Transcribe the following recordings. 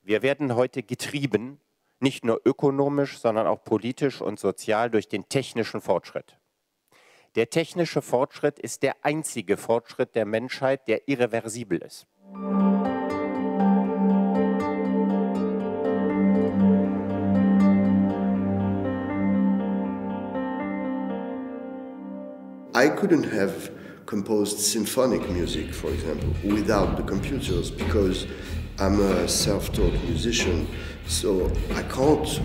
Wir werden heute getrieben, nicht nur ökonomisch, sondern auch politisch und sozial durch den technischen Fortschritt. Der technische Fortschritt ist der einzige Fortschritt der Menschheit, der irreversibel ist. I couldn't have composed symphonic music, for example, without the computers, because I'm a self-taught musician, so I can't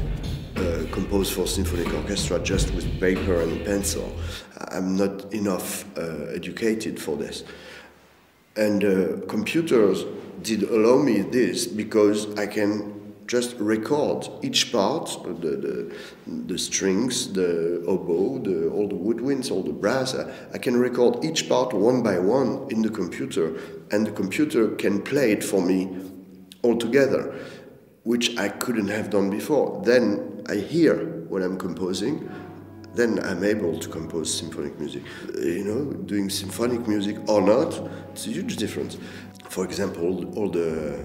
compose for symphonic orchestra just with paper and pencil. I'm not enough educated for this. And computers did allow me this because I can just record each part, the strings, the oboe, all the woodwinds, all the brass. I can record each part one by one in the computer, and the computer can play it for me all together, which I couldn't have done before. Then I hear when I'm composing, then I'm able to compose symphonic music. You know, doing symphonic music or not, it's a huge difference. For example, all the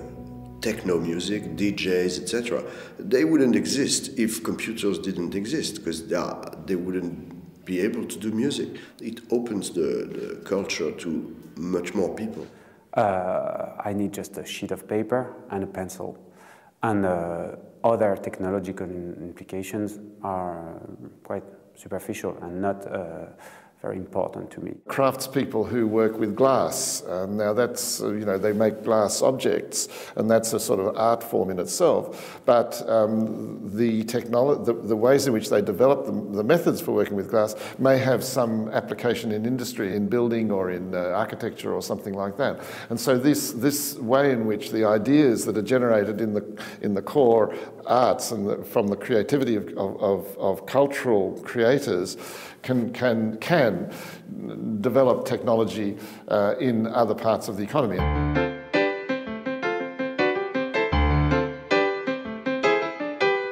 techno music, DJs, etc., they wouldn't exist if computers didn't exist, because they wouldn't be able to do music. It opens the culture to much more people. I need just a sheet of paper and a pencil. And other technological implications are quite superficial and not very important to me. Craftspeople who work with glass, now that's, they make glass objects, and that's a sort of art form in itself. But the ways in which they develop the methods for working with glass may have some application in industry, in building or in architecture or something like that. And so this way in which the ideas that are generated in the core arts and from the creativity of cultural creators can develop technology in other parts of the economy.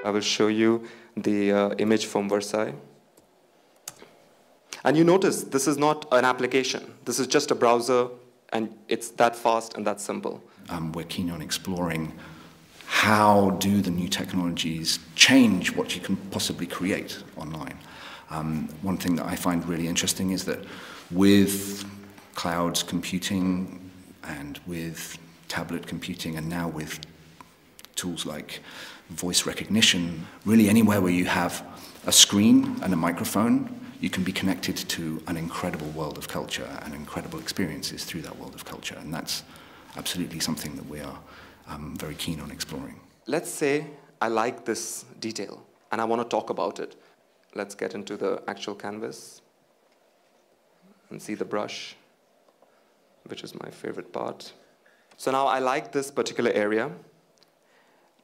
I will show you the image from Versailles. And you notice this is not an application. This is just a browser, and it's that fast and that simple. We're keen on exploring how do the new technologies change what you can possibly create online. One thing that I find really interesting is that with cloud computing and with tablet computing and now with tools like voice recognition, really anywhere where you have a screen and a microphone, you can be connected to an incredible world of culture and incredible experiences through that world of culture. And that's absolutely something that we are very keen on exploring. Let's say I like this detail and I want to talk about it. Let's get into the actual canvas and see the brush, which is my favorite part. So now I like this particular area,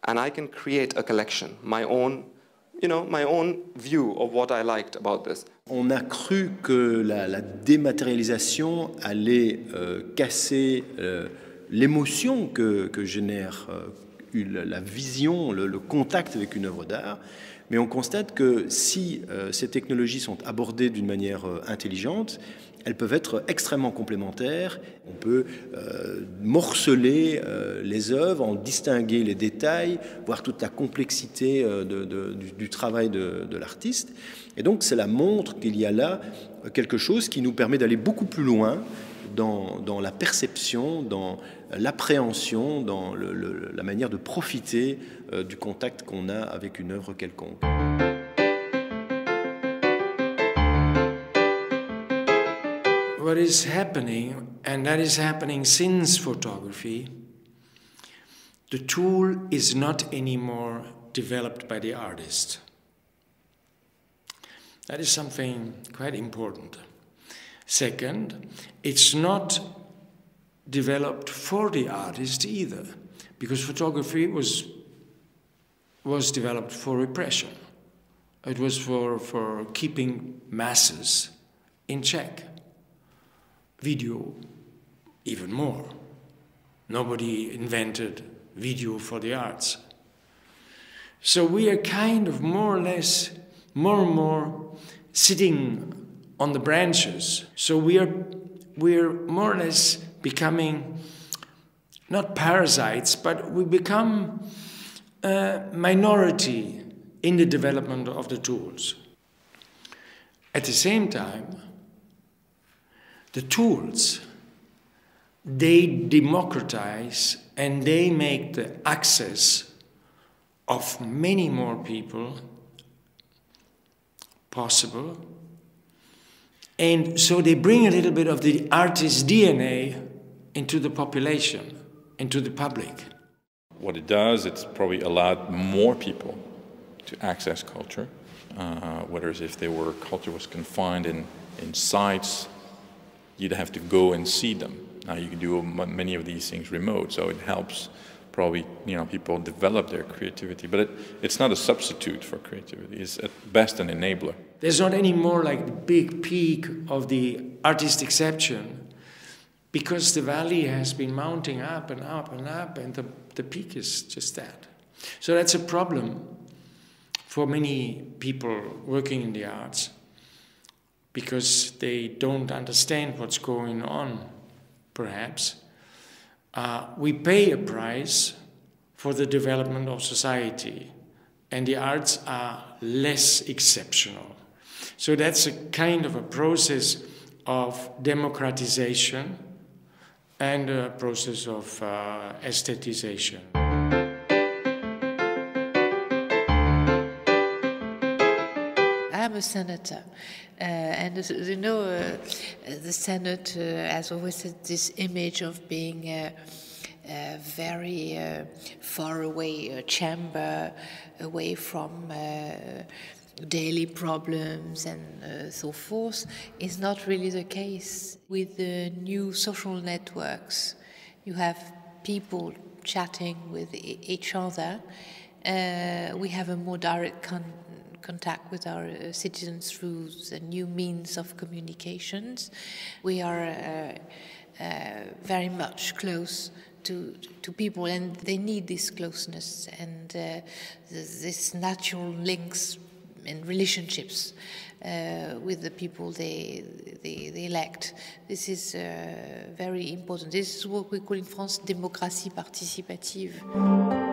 and I can create a collection, my own view of what I liked about this. On a cru que la dématérialisation allait casser l'émotion que génère la vision, le contact avec une œuvre d'art. Mais on constate que si ces technologies sont abordées d'une manière intelligente, elles peuvent être extrêmement complémentaires. On peut morceler les œuvres, en distinguer les détails, voir toute la complexité du travail de l'artiste. Et donc cela montre qu'il y a là quelque chose qui nous permet d'aller beaucoup plus loin dans la perception, dans l'appréhension, dans la manière de profiter du contact qu'on a avec une œuvre quelconque. What is happening, and that is happening since photography, the tool is not anymore developed by the artist. That is something quite important. Second, it's not developed for the artist either, because photography was developed for repression. It was for keeping masses in check. Video, even more. Nobody invented video for the arts. So we are kind of more or less, more and more sitting on the branches. So we're more or less becoming not parasites, but we become a minority in the development of the tools. At the same time, the tools, they democratize and they make the access of many more people possible. And so they bring a little bit of the artist's DNA into the population, into the public. What it does, it's probably allowed more people to access culture, whereas if culture was confined in sites, you'd have to go and see them. Now you can do many of these things remote, so it helps probably people develop their creativity, but it's not a substitute for creativity. It's at best an enabler. There's not any more like the big peak of the artist exception, because the valley has been mounting up and up and up, and the peak is just that. So that's a problem for many people working in the arts, because they don't understand what's going on, perhaps. We pay a price for the development of society, and the arts are less exceptional. So that's a kind of a process of democratization and a process of aesthetization. I'm a senator, and you know, the Senate has always had this image of being a very far away chamber, away from daily problems and so forth. Is not really the case. With the new social networks, you have people chatting with each other. We have a more direct contact with our citizens through the new means of communications. We are very much close to people, and they need this closeness and this natural links and relationships with the people they elect. This is very important. This is what we call in France démocratie participative.